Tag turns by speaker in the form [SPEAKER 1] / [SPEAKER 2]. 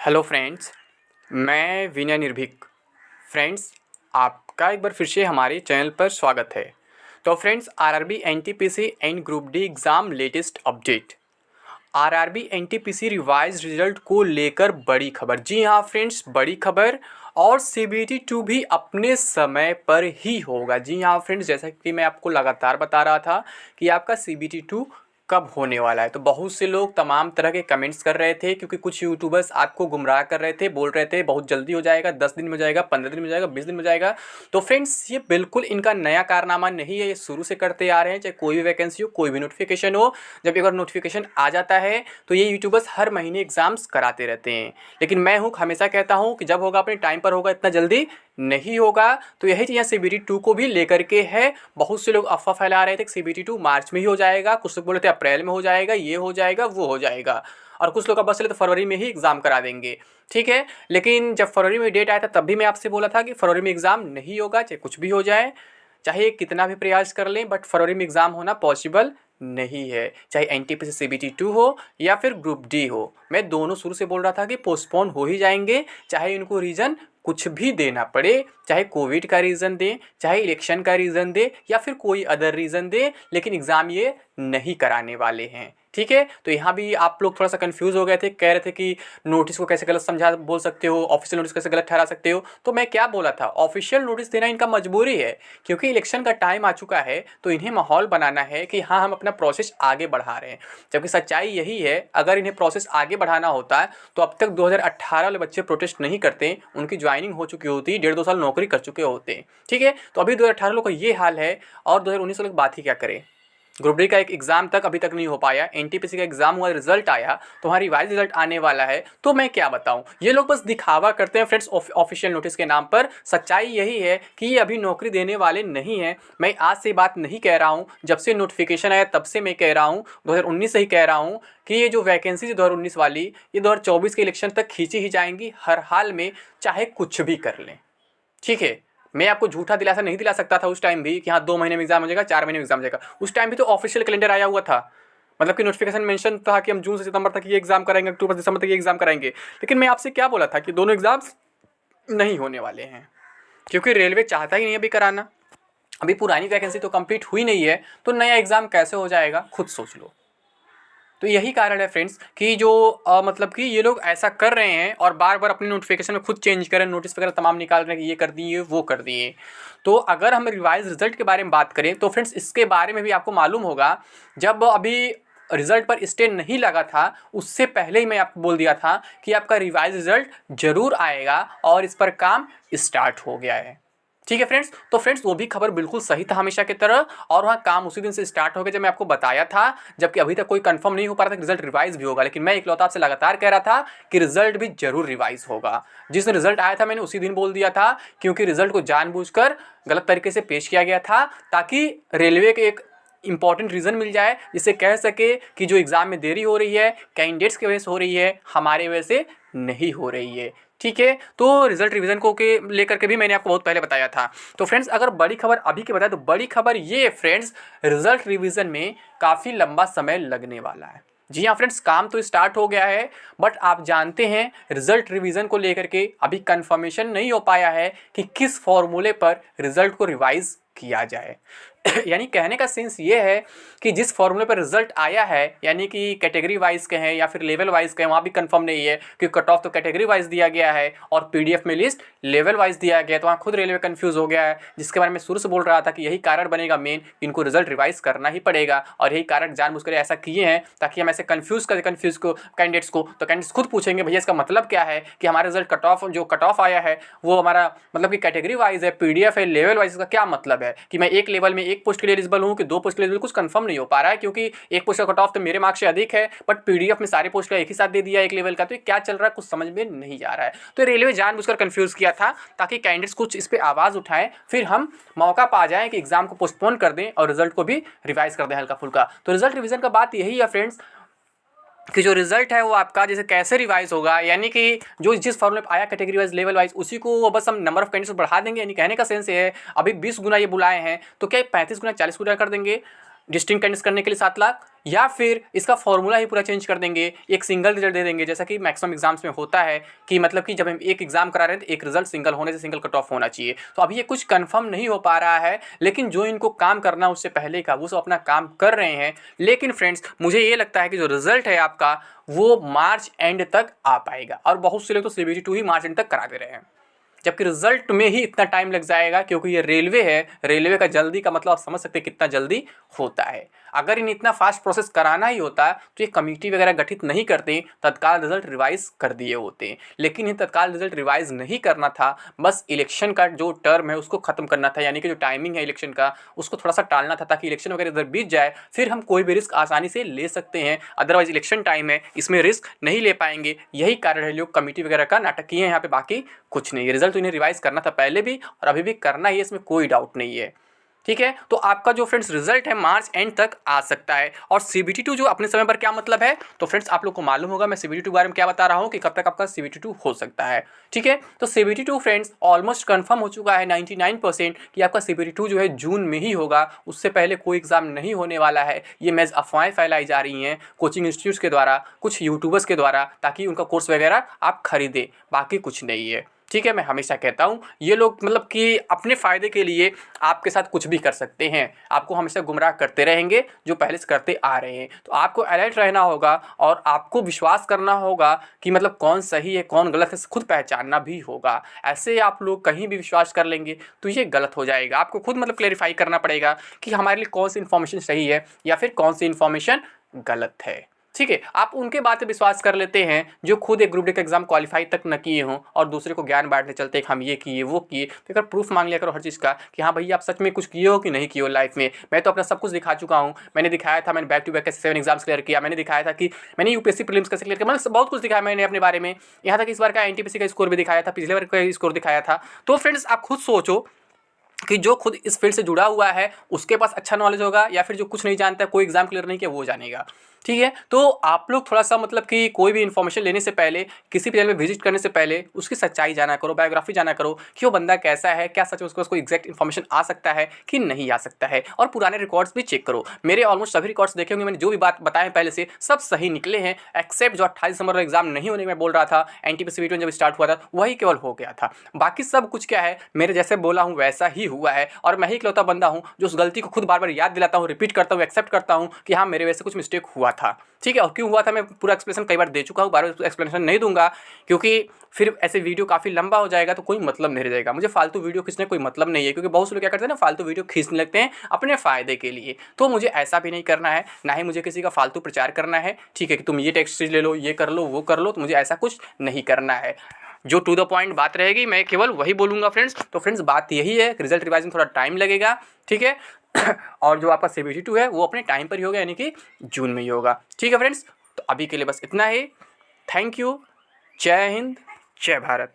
[SPEAKER 1] Hello friends, मैं विनय निर्भीक। Friends, आपका एक बार फिर से हमारे चैनल पर स्वागत है। तो friends, RRB NTPC and group D exam latest update. RRB NTPC revise result को लेकर बड़ी खबर। जी हाँ फ्रेंड्स, बड़ी खबर। और सीबीटी 2 भी अपने समय पर ही होगा। जी हाँ फ्रेंड्स, जैसा कि मैं आपको लगातार बता रहा था कि आपका सीबीटी 2 कब होने वाला है। तो बहुत से लोग तमाम तरह के कमेंट्स कर रहे थे, क्योंकि कुछ यूट्यूबर्स आपको गुमराह कर रहे थे, बोल रहे थे बहुत जल्दी हो जाएगा, 10 दिन में हो जाएगा, 15 दिन में हो जाएगा, 20 दिन में हो जाएगा। तो फ्रेंड्स, ये बिल्कुल इनका नया कारनामा नहीं है, ये शुरू से करते आ रहे हैं। चाहे कोई भी वैकेंसी हो, कोई भी नोटिफिकेशन हो, जब एक बार नोटिफिकेशन आ जाता है तो ये यूट्यूबर्स हर महीने एग्जाम्स कराते रहते हैं। लेकिन मैं हमेशा कहता हूँ कि जब होगा अपने टाइम पर होगा, इतना जल्दी नहीं होगा। तो यही चीज़ सीबीटी 2 को भी लेकर के है। बहुत से लोग अफवाह फैला रहे थे कि सीबीटी 2 मार्च में ही हो जाएगा, कुछ लोग बोले थे अप्रैल में हो जाएगा, ये हो जाएगा, वो हो जाएगा, और कुछ लोग अब बस चले तो फरवरी में ही एग्ज़ाम करा देंगे। ठीक है, लेकिन जब फरवरी में डेट आया था तब भी मैं आपसे बोला था कि फरवरी में एग्ज़ाम नहीं होगा, चाहे कुछ भी हो जाए, चाहे कितना भी प्रयास कर लें, बट फरवरी में एग्ज़ाम होना पॉसिबल नहीं है। चाहे एनटीपीसी सीबीटी 2 हो या फिर ग्रुप डी हो, मैं दोनों शुरू से बोल रहा था कि पोस्टपोन हो ही जाएंगे, चाहे इनको रीज़न कुछ भी देना पड़े, चाहे कोविड का रीज़न दें, चाहे इलेक्शन का रीज़न दे, या फिर कोई अदर रीज़न दे, लेकिन एग्ज़ाम ये नहीं कराने वाले हैं। ठीक है, तो यहाँ भी आप लोग थोड़ा सा कंफ्यूज हो गए थे, कह रहे थे कि नोटिस को कैसे गलत समझा बोल सकते हो, ऑफिशियल नोटिस कैसे गलत ठहरा सकते हो। तो मैं क्या बोला था, ऑफिशियल नोटिस देना इनका मजबूरी है, क्योंकि इलेक्शन का टाइम आ चुका है, तो इन्हें माहौल बनाना है कि हाँ, हम अपना प्रोसेस आगे बढ़ा रहे हैं। जबकि सच्चाई यही है, अगर इन्हें प्रोसेस आगे बढ़ाना होता है तो अब तक 2018 वाले बच्चे प्रोटेस्ट नहीं करते, उनकी ज्वाइनिंग हो चुकी होती, 1.5-2 साल नौकरी कर चुके होते। ठीक है, तो अभी 2018 लोग का ये हाल है, और 2019 वालों की बात ही क्या करें। ग्रुप डी का एक एग्ज़ाम तक अभी तक नहीं हो पाया, एनटीपीसी का एग्ज़ाम हुआ, रिजल्ट आया, तो वहाँ रिवाइज रिजल्ट आने वाला है। तो मैं क्या बताऊँ, ये लोग बस दिखावा करते हैं फ्रेंड्स ऑफिशियल नोटिस के नाम पर। सच्चाई यही है कि ये अभी नौकरी देने वाले नहीं हैं। मैं आज से बात नहीं कह रहा हूँ, जब से नोटिफिकेशन आया तब से मैं कह रहा हूँ, 2019 से ही कह रहा हूँ कि ये जो वैकेंसी है 2019 वाली, ये 2024 के इलेक्शन तक खींची ही जाएंगी हर हाल में, चाहे कुछ भी कर लें। ठीक है, मैं आपको झूठा दिलासा नहीं दिला सकता था उस टाइम भी कि हाँ 2 महीने में एग्जाम हो जाएगा, 4 महीने में एग्जाम हो जाएगा। उस टाइम भी तो ऑफिशियल कैलेंडर आया हुआ था, मतलब कि नोटिफिकेशन मेंशन था कि हम जून से सितंबर तक ये एग्जाम कराएंगे, अक्टूबर दिसंबर तक ये एग्जाम कराएंगे। लेकिन मैं आपसे क्या बोला था कि दोनों एग्जाम्स नहीं होने वाले हैं, क्योंकि रेलवे चाहता ही नहीं अभी कराना। अभी पुरानी वैकेंसी तो कंप्लीट हुई नहीं है, तो नया एग्जाम कैसे हो जाएगा, खुद सोच लो। तो यही कारण है फ्रेंड्स कि जो मतलब कि ये लोग ऐसा कर रहे हैं, और बार बार अपने नोटिफिकेशन में खुद चेंज कर रहे हैं, नोटिस वगैरह तमाम निकाल रहे हैं कि ये कर दिए, वो कर दिए। तो अगर हम रिवाइज रिजल्ट के बारे में बात करें तो फ्रेंड्स, इसके बारे में भी आपको मालूम होगा, जब अभी रिजल्ट पर स्टे नहीं लगा था, उससे पहले ही मैं आपको बोल दिया था कि आपका रिवाइज रिजल्ट जरूर आएगा, और इस पर काम स्टार्ट हो गया है। ठीक है फ्रेंड्स, तो फ्रेंड्स वो भी खबर बिल्कुल सही था हमेशा की तरह, और वहाँ काम उसी दिन से स्टार्ट हो गया जब मैं आपको बताया था, जबकि अभी तक कोई कंफर्म नहीं हो पा रहा था कि रिजल्ट रिवाइज भी होगा। लेकिन मैं इकलौता आपसे लगातार कह रहा था कि रिजल्ट भी जरूर रिवाइज होगा। जिस दिन रिजल्ट आया था मैंने उसी दिन बोल दिया था, क्योंकि रिजल्ट को जानबूझकर गलत तरीके से पेश किया गया था, ताकि रेलवे के एक इंपॉर्टेंट रीज़न मिल जाए, जिससे कह सके कि जो एग्ज़ाम में देरी हो रही है कैंडिडेट्स की वजह से हो रही है, हमारे वजह से नहीं हो रही है। ठीक है, तो रिजल्ट रिवीजन को के लेकर के भी मैंने आपको बहुत पहले बताया था। तो फ्रेंड्स, अगर बड़ी खबर अभी की बताए तो बड़ी खबर ये है फ्रेंड्स, रिजल्ट रिवीजन में काफ़ी लंबा समय लगने वाला है। जी हाँ फ्रेंड्स, काम तो स्टार्ट हो गया है, बट आप जानते हैं रिजल्ट रिवीजन को लेकर के अभी कंफर्मेशन नहीं हो पाया है कि किस फॉर्मूले पर रिजल्ट को रिवाइज किया जाए। यानी कहने का सेंस ये है कि जिस फॉर्मूले पर रिजल्ट आया है, यानी कि कैटेगरी वाइज के हैं या फिर लेवल वाइज के हैं, वहाँ भी कंफर्म नहीं है कि कट ऑफ तो कैटेगरी वाइज दिया गया है और पीडीएफ में लिस्ट लेवल वाइज दिया गया है। तो वहाँ खुद रेलवे कंफ्यूज हो गया है, जिसके बारे में शुरू से बोल रहा था कि यही कारण बनेगा मेन, इनको रिजल्ट रिवाइज करना ही पड़ेगा, और यही कारण जानबूझकर ऐसा किए हैं ताकि हम ऐसे कन्फ्यूज को कैंडिडेट्स को। तो कैंडिडेट्स खुद पूछेंगे भैया इसका मतलब क्या है कि हमारा रिजल्ट कट ऑफ आया है वो हमारा मतलब कि कैटेगरी वाइज है, पीडीएफ है, लेवल वाइज, इसका क्या मतलब है कि मैं एक लेवल में एक पोस्ट के लिए एलिजिबल हूँ कि 2 पोस्ट के लिए एलिजिबल, कुछ कंफर्म नहीं हो पा रहा है, क्योंकि एक पोस्ट का कट ऑफ तो मेरे मार्क्स से अधिक है, बट पीडीएफ में सारे पोस्ट का एक ही साथ दे दिया एक लेवल का। तो ये क्या चल रहा है, कुछ समझ में नहीं जा रहा है। तो रेलवे जानबूझकर कंफ्यूज किया था ताकि कैंडिडेट्स कुछ इस पर आवाज़ उठाएं, फिर हम मौका पा जाएं कि एग्जाम को पोस्टपोन कर दें और रिजल्ट को भी रिवाइज कर दें हल्का फुल्का। तो रिजल्ट रिविजन का बात यही है फ्रेंड्स कि जो रिजल्ट है वो आपका जैसे कैसे रिवाइज होगा, यानी कि जो जिस फॉर्मूले आया कैटेगरी वाइज लेवल वाइज, उसी को वो बस हम नंबर ऑफ कैंडिडेट्स बढ़ा देंगे। यानी कहने का सेंस ये है, अभी 20 गुना ये बुलाए हैं तो क्या 35 गुना 40 गुना कर देंगे, डिस्टिंक्ट कैंडिडेट्स करने के लिए 7 लाख, या फिर इसका फॉर्मूला ही पूरा चेंज कर देंगे, एक सिंगल रिजल्ट दे देंगे, जैसा कि मैक्सिमम एग्जाम्स में होता है कि मतलब कि जब हम एक एग्जाम करा रहे हैं तो एक रिजल्ट सिंगल होने से सिंगल कट ऑफ होना चाहिए। तो अभी ये कुछ कंफर्म नहीं हो पा रहा है, लेकिन जो इनको काम करना उससे पहले का वो सब अपना काम कर रहे हैं। लेकिन फ्रेंड्स मुझे ये लगता है कि जो रिजल्ट है आपका वो मार्च एंड तक आ पाएगा, और बहुत से लोग तो CBT2 ही मार्च एंड तक करा दे रहे हैं, जबकि रिजल्ट में ही इतना टाइम लग जाएगा, क्योंकि ये रेलवे है। रेलवे का जल्दी का मतलब आप समझ सकते हैं कितना जल्दी होता है। अगर इन इतना फास्ट प्रोसेस कराना ही होता तो ये कमेटी वगैरह गठित नहीं करते, तत्काल रिजल्ट रिवाइज कर दिए होते। लेकिन ये तत्काल रिजल्ट रिवाइज नहीं करना था, बस इलेक्शन का जो टर्म है उसको खत्म करना था, यानी कि जो टाइमिंग है इलेक्शन का उसको थोड़ा सा टालना था, ताकि इलेक्शन वगैरह इधर बीत जाए, फिर हम कोई भी रिस्क आसानी से ले सकते हैं। अदरवाइज इलेक्शन टाइम है, इसमें रिस्क नहीं ले पाएंगे। यही कारण है लोग कमेटी वगैरह का नाटक किए हैं यहाँ पे, बाकी कुछ नहीं। रिजल्ट तो इन्हें रिवाइज करना था पहले भी और अभी भी करना ही है, इसमें कोई डाउट नहीं है। ठीक है, तो आपका जो फ्रेंड्स रिजल्ट है मार्च एंड तक आ सकता है। और CBT2 जो अपने समय पर क्या मतलब है, तो फ्रेंड्स आप लोग को मालूम होगा मैं CBT2 के बारे में क्या बता रहा हूँ कि कब तक आपका CBT2 हो सकता है। ठीक है, तो CBT2 फ्रेंड्स ऑलमोस्ट कंफर्म हो चुका है 99% कि आपका CBT2 जो है जून में ही होगा, उससे पहले कोई एग्जाम नहीं होने वाला है। ये मैज अफवाहें फैलाई जा रही हैं कोचिंग इंस्टीट्यूट्स के द्वारा, कुछ यूट्यूबर्स के द्वारा, ताकि उनका कोर्स वगैरह आप खरीदें, बाकी कुछ नहीं है। ठीक है, मैं हमेशा कहता हूँ ये लोग मतलब कि अपने फ़ायदे के लिए आपके साथ कुछ भी कर सकते हैं, आपको हमेशा गुमराह करते रहेंगे जो पहले से करते आ रहे हैं। तो आपको अलर्ट रहना होगा और आपको विश्वास करना होगा कि मतलब कौन सही है कौन गलत है, खुद पहचानना भी होगा। ऐसे आप लोग कहीं भी विश्वास कर लेंगे तो ये गलत हो जाएगा। आपको खुद मतलब क्लेरिफाई करना पड़ेगा कि हमारे लिए कौन सी इन्फॉर्मेशन सही है या फिर कौन सी इन्फॉर्मेशन गलत है। ठीक है, आप उनके बातें विश्वास कर लेते हैं जो खुद एक ग्रुप डी का एग्जाम क्वालिफाई तक न किए हों और दूसरे को ज्ञान बांटने चलते हैं कि हम ये किए वो किए। तो अगर प्रूफ मांग लिया करो हर चीज़ का कि हाँ भैया आप सच में कुछ किए हो कि नहीं किए हो लाइफ में। मैं तो अपना सब कुछ दिखा चुका हूँ, मैंने दिखाया था, मैंने बैक टू बैक कैसे 7 एग्जाम्स क्लियर किया, मैंने दिखाया था कि मैंने UPSC प्रीलिम्स कैसे क्लियर किया, मतलब बहुत कुछ दिखाया मैंने अपने बारे में। यहाँ तक इस बार का NTPC का स्कोर भी दिखाया था, पिछले बार का स्कोर दिखाया था। तो फ्रेंड्स आप खुद सोचो कि जो खुद इस फील्ड से जुड़ा हुआ है उसके पास अच्छा नॉलेज होगा, या फिर जो कुछ नहीं जानता है, कोई एग्जाम क्लियर नहीं किया, वो जानेगा। ठीक है, तो आप लोग थोड़ा सा मतलब कि कोई भी इन्फॉर्मेशन लेने से पहले, किसी भी चैनल में विजिट करने से पहले उसकी सच्चाई जाना करो, बायोग्राफी जाना करो कि वो बंदा कैसा है, क्या सच में उसको एग्जैक्ट इन्फॉर्मेशन आ सकता है कि नहीं आ सकता है। और पुराने रिकॉर्ड्स भी चेक करो। मेरे ऑलमोस्ट सभी रिकॉर्ड्स देखे होंगे, मैंने जो भी बात बताए पहले से सब सही निकले हैं, एक्सेप्ट जो 28 दिसंबर एग्जाम नहीं होने में बोल रहा था NTPC जब स्टार्ट हुआ था वही केवल हो गया था। बाकी सब कुछ क्या है मेरे जैसे बोला हूँ वैसा ही हुआ है, और मैं ही इकलौता बंदा हूँ जो उस गलती को खुद बार बार याद दिलाता हूँ, रिपीट करता हूँ, एक्सेप्ट करता हूँ कि हाँ मेरे वैसे कुछ मिस्टेक हुआ था। ठीक है, और क्यों हुआ था मैं पूरा एक्सप्लेनेशन कई बार दे चुका हूँ, बार बार एक्सप्लेनेशन नहीं दूंगा क्योंकि फिर ऐसे वीडियो काफ़ी लंबा हो जाएगा तो कोई मतलब नहीं रह जाएगा। मुझे फालतू वीडियो खींचने कोई मतलब नहीं है, क्योंकि बहुत से लोग क्या करते हैं ना, फालतू वीडियो खींचने लगते हैं अपने फ़ायदे के लिए। तो मुझे ऐसा भी नहीं करना है, ना ही मुझे किसी का फालतू प्रचार करना है। ठीक है, कि तुम ये टेक्स्ट ले लो, ये कर लो, वो कर लो, तो मुझे ऐसा कुछ नहीं करना है। जो टू द पॉइंट बात रहेगी मैं केवल वही बोलूँगा फ्रेंड्स। तो फ्रेंड्स बात यही है, रिजल्ट रिवाइज में थोड़ा टाइम लगेगा। ठीक है और जो आपका CBT2 है वो अपने टाइम पर ही होगा, यानी कि जून में ही होगा। ठीक है फ्रेंड्स, तो अभी के लिए बस इतना ही। थैंक यू, जय हिंद, जय भारत।